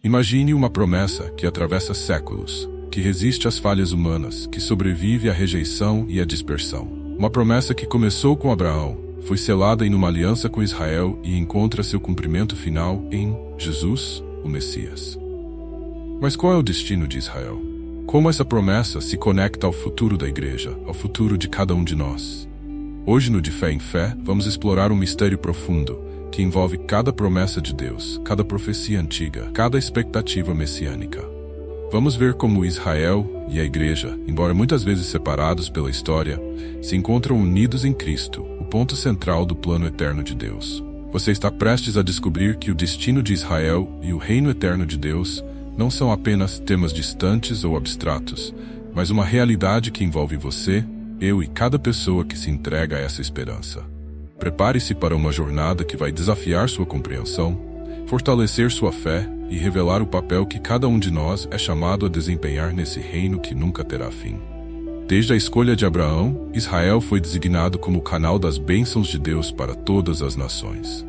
Imagine uma promessa que atravessa séculos, que resiste às falhas humanas, que sobrevive à rejeição e à dispersão. Uma promessa que começou com Abraão, foi selada em uma aliança com Israel e encontra seu cumprimento final em Jesus, o Messias. Mas qual é o destino de Israel? Como essa promessa se conecta ao futuro da igreja, ao futuro de cada um de nós? Hoje no De Fé em Fé, vamos explorar um mistério profundo que envolve cada promessa de Deus, cada profecia antiga, cada expectativa messiânica. Vamos ver como Israel e a igreja, embora muitas vezes separados pela história, se encontram unidos em Cristo, o ponto central do plano eterno de Deus. Você está prestes a descobrir que o destino de Israel e o reino eterno de Deus não são apenas temas distantes ou abstratos, mas uma realidade que envolve você, eu e cada pessoa que se entrega a essa esperança. Prepare-se para uma jornada que vai desafiar sua compreensão, fortalecer sua fé e revelar o papel que cada um de nós é chamado a desempenhar nesse reino que nunca terá fim. Desde a escolha de Abraão, Israel foi designado como o canal das bênçãos de Deus para todas as nações.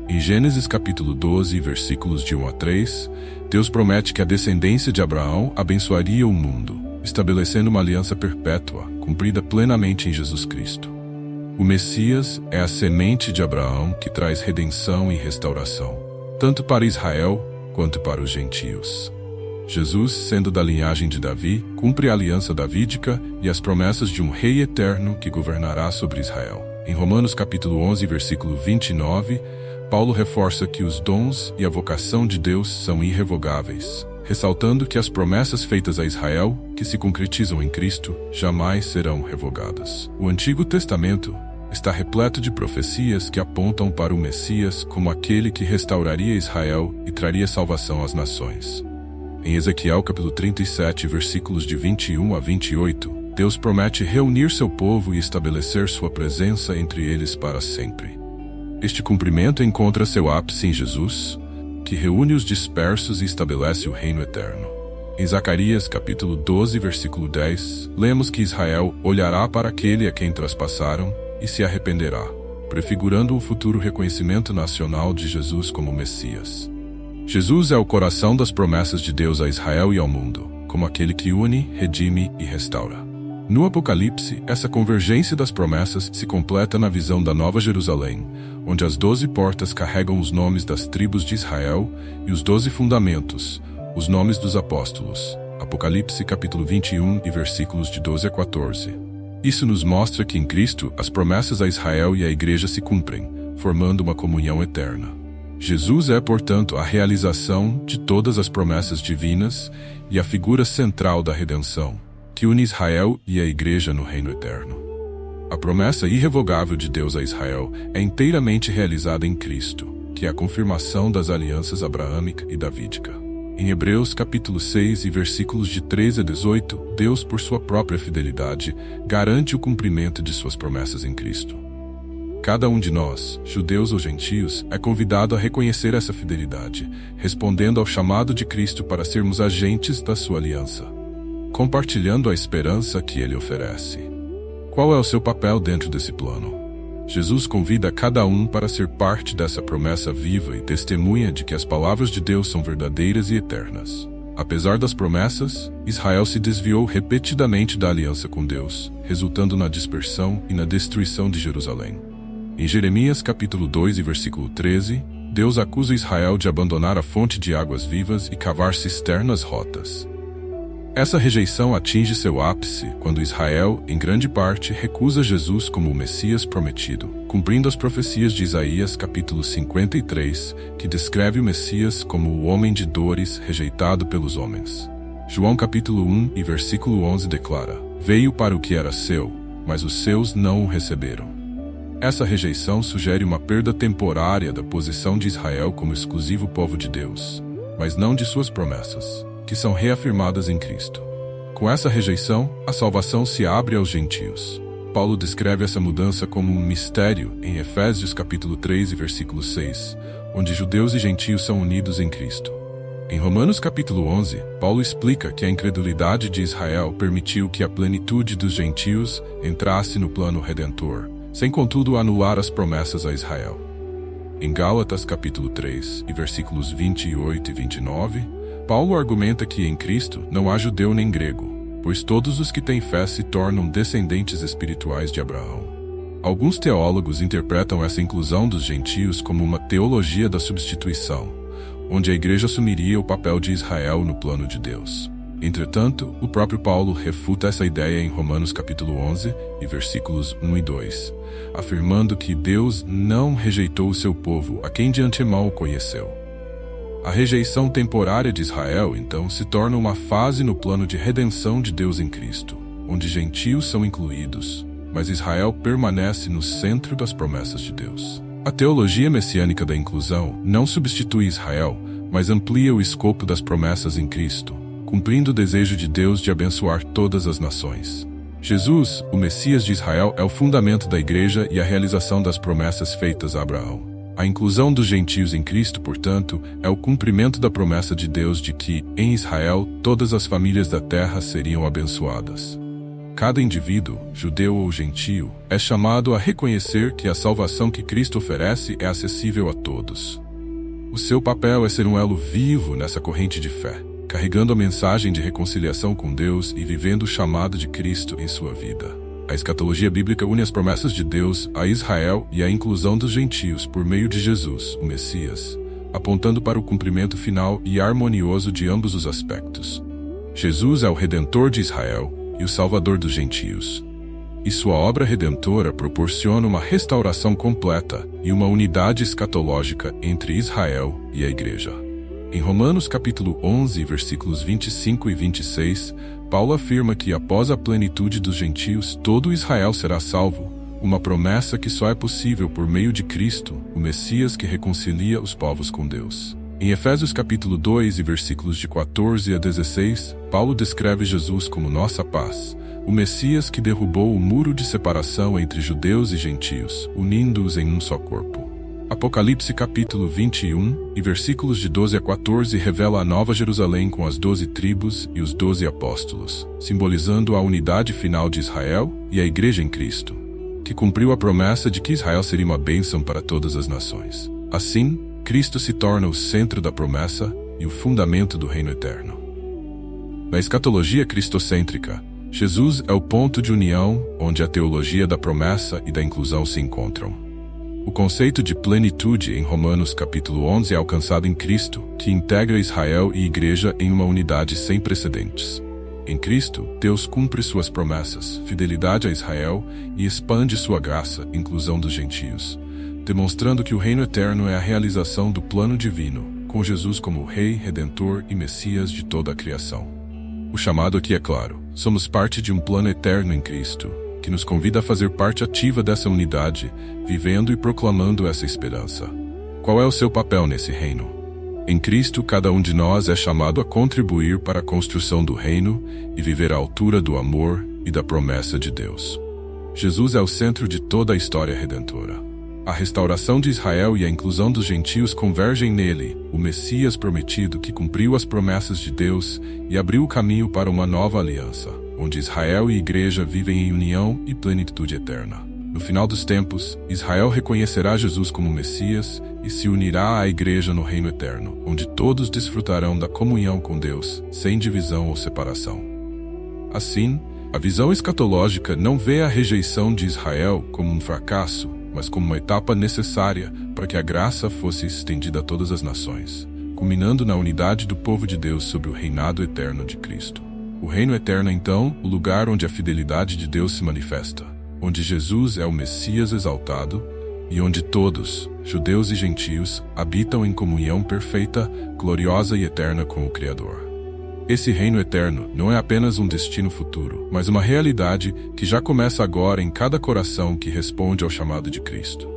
Em Gênesis capítulo 12, versículos de 1 a 3, Deus promete que a descendência de Abraão abençoaria o mundo, estabelecendo uma aliança perpétua, cumprida plenamente em Jesus Cristo. O Messias é a semente de Abraão que traz redenção e restauração, tanto para Israel quanto para os gentios. Jesus, sendo da linhagem de Davi, cumpre a aliança davídica e as promessas de um rei eterno que governará sobre Israel. Em Romanos capítulo 11, versículo 29, Paulo reforça que os dons e a vocação de Deus são irrevogáveis, ressaltando que as promessas feitas a Israel, que se concretizam em Cristo, jamais serão revogadas. O Antigo Testamento está repleto de profecias que apontam para o Messias como aquele que restauraria Israel e traria salvação às nações. Em Ezequiel capítulo 37, versículos de 21 a 28, Deus promete reunir seu povo e estabelecer sua presença entre eles para sempre. Este cumprimento encontra seu ápice em Jesus, que reúne os dispersos e estabelece o reino eterno. Em Zacarias capítulo 12, versículo 10, lemos que Israel olhará para aquele a quem traspassaram e se arrependerá, prefigurando o futuro reconhecimento nacional de Jesus como Messias. Jesus é o coração das promessas de Deus a Israel e ao mundo, como aquele que une, redime e restaura. No Apocalipse, essa convergência das promessas se completa na visão da Nova Jerusalém, onde as 12 portas carregam os nomes das tribos de Israel e os 12 fundamentos, os nomes dos apóstolos. Apocalipse capítulo 21 e versículos de 12 a 14. Isso nos mostra que em Cristo as promessas a Israel e à igreja se cumprem, formando uma comunhão eterna. Jesus é, portanto, a realização de todas as promessas divinas e a figura central da redenção, que une Israel e a igreja no reino eterno. A promessa irrevogável de Deus a Israel é inteiramente realizada em Cristo, que é a confirmação das alianças abraâmica e davídica. Em Hebreus capítulo 6 e versículos de 13 a 18, Deus, por sua própria fidelidade, garante o cumprimento de suas promessas em Cristo. Cada um de nós, judeus ou gentios, é convidado a reconhecer essa fidelidade, respondendo ao chamado de Cristo para sermos agentes da sua aliança, compartilhando a esperança que ele oferece. Qual é o seu papel dentro desse plano? Jesus convida cada um para ser parte dessa promessa viva e testemunha de que as palavras de Deus são verdadeiras e eternas. Apesar das promessas, Israel se desviou repetidamente da aliança com Deus, resultando na dispersão e na destruição de Jerusalém. Em Jeremias capítulo 2 e versículo 13, Deus acusa Israel de abandonar a fonte de águas vivas e cavar cisternas rotas. Essa rejeição atinge seu ápice quando Israel, em grande parte, recusa Jesus como o Messias prometido, cumprindo as profecias de Isaías capítulo 53, que descreve o Messias como o homem de dores rejeitado pelos homens. João capítulo 1 e versículo 11 declara: "Veio para o que era seu, mas os seus não o receberam." Essa rejeição sugere uma perda temporária da posição de Israel como exclusivo povo de Deus, mas não de suas promessas, que são reafirmadas em Cristo. Com essa rejeição, a salvação se abre aos gentios. Paulo descreve essa mudança como um mistério em Efésios capítulo 3 e versículo 6, onde judeus e gentios são unidos em Cristo. Em Romanos capítulo 11, Paulo explica que a incredulidade de Israel permitiu que a plenitude dos gentios entrasse no plano redentor, sem contudo anular as promessas a Israel. Em Gálatas capítulo 3 e versículos 28 e 29, Paulo argumenta que em Cristo não há judeu nem grego, pois todos os que têm fé se tornam descendentes espirituais de Abraão. Alguns teólogos interpretam essa inclusão dos gentios como uma teologia da substituição, onde a igreja assumiria o papel de Israel no plano de Deus. Entretanto, o próprio Paulo refuta essa ideia em Romanos capítulo 11, e versículos 1 e 2, afirmando que Deus não rejeitou o seu povo, a quem de antemão o conheceu. A rejeição temporária de Israel, então, se torna uma fase no plano de redenção de Deus em Cristo, onde gentios são incluídos, mas Israel permanece no centro das promessas de Deus. A teologia messiânica da inclusão não substitui Israel, mas amplia o escopo das promessas em Cristo, cumprindo o desejo de Deus de abençoar todas as nações. Jesus, o Messias de Israel, é o fundamento da igreja e a realização das promessas feitas a Abraão. A inclusão dos gentios em Cristo, portanto, é o cumprimento da promessa de Deus de que, em Israel, todas as famílias da terra seriam abençoadas. Cada indivíduo, judeu ou gentio, é chamado a reconhecer que a salvação que Cristo oferece é acessível a todos. O seu papel é ser um elo vivo nessa corrente de fé, carregando a mensagem de reconciliação com Deus e vivendo o chamado de Cristo em sua vida. A escatologia bíblica une as promessas de Deus a Israel e a inclusão dos gentios por meio de Jesus, o Messias, apontando para o cumprimento final e harmonioso de ambos os aspectos. Jesus é o Redentor de Israel e o Salvador dos gentios, e sua obra redentora proporciona uma restauração completa e uma unidade escatológica entre Israel e a Igreja. Em Romanos capítulo 11, versículos 25 e 26, Paulo afirma que após a plenitude dos gentios, todo Israel será salvo, uma promessa que só é possível por meio de Cristo, o Messias que reconcilia os povos com Deus. Em Efésios capítulo 2 e versículos de 14 a 16, Paulo descreve Jesus como nossa paz, o Messias que derrubou o muro de separação entre judeus e gentios, unindo-os em um só corpo. Apocalipse capítulo 21 e versículos de 12 a 14 revela a Nova Jerusalém com as 12 tribos e os 12 apóstolos, simbolizando a unidade final de Israel e a Igreja em Cristo, que cumpriu a promessa de que Israel seria uma bênção para todas as nações. Assim, Cristo se torna o centro da promessa e o fundamento do reino eterno. Na escatologia cristocêntrica, Jesus é o ponto de união onde a teologia da promessa e da inclusão se encontram. O conceito de plenitude em Romanos capítulo 11 é alcançado em Cristo, que integra Israel e Igreja em uma unidade sem precedentes. Em Cristo, Deus cumpre suas promessas, fidelidade a Israel e expande sua graça, inclusão dos gentios, demonstrando que o reino eterno é a realização do plano divino, com Jesus como Rei, Redentor e Messias de toda a criação. O chamado aqui é claro: somos parte de um plano eterno em Cristo, que nos convida a fazer parte ativa dessa unidade, vivendo e proclamando essa esperança. Qual é o seu papel nesse reino? Em Cristo, cada um de nós é chamado a contribuir para a construção do reino e viver à altura do amor e da promessa de Deus. Jesus é o centro de toda a história redentora. A restauração de Israel e a inclusão dos gentios convergem nele, o Messias prometido que cumpriu as promessas de Deus e abriu o caminho para uma nova aliança, onde Israel e Igreja vivem em união e plenitude eterna. No final dos tempos, Israel reconhecerá Jesus como Messias e se unirá à Igreja no reino eterno, onde todos desfrutarão da comunhão com Deus, sem divisão ou separação. Assim, a visão escatológica não vê a rejeição de Israel como um fracasso, mas como uma etapa necessária para que a graça fosse estendida a todas as nações, culminando na unidade do povo de Deus sob o reinado eterno de Cristo. O reino eterno é, então, o lugar onde a fidelidade de Deus se manifesta, onde Jesus é o Messias exaltado e onde todos, judeus e gentios, habitam em comunhão perfeita, gloriosa e eterna com o Criador. Esse reino eterno não é apenas um destino futuro, mas uma realidade que já começa agora em cada coração que responde ao chamado de Cristo.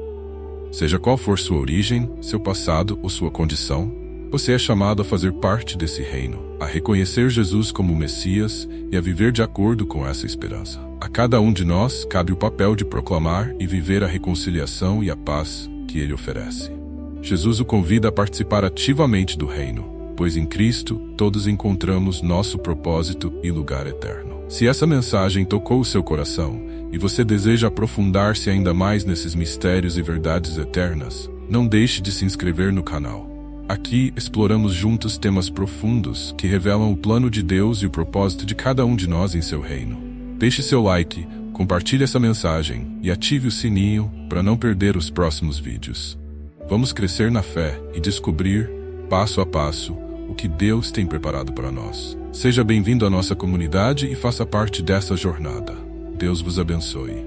Seja qual for sua origem, seu passado ou sua condição, você é chamado a fazer parte desse reino, a reconhecer Jesus como o Messias e a viver de acordo com essa esperança. A cada um de nós cabe o papel de proclamar e viver a reconciliação e a paz que ele oferece. Jesus o convida a participar ativamente do reino, pois em Cristo todos encontramos nosso propósito e lugar eterno. Se essa mensagem tocou o seu coração e você deseja aprofundar-se ainda mais nesses mistérios e verdades eternas, não deixe de se inscrever no canal. Aqui exploramos juntos temas profundos que revelam o plano de Deus e o propósito de cada um de nós em seu reino. Deixe seu like, compartilhe essa mensagem e ative o sininho para não perder os próximos vídeos. Vamos crescer na fé e descobrir, passo a passo, o que Deus tem preparado para nós. Seja bem-vindo à nossa comunidade e faça parte dessa jornada. Deus vos abençoe.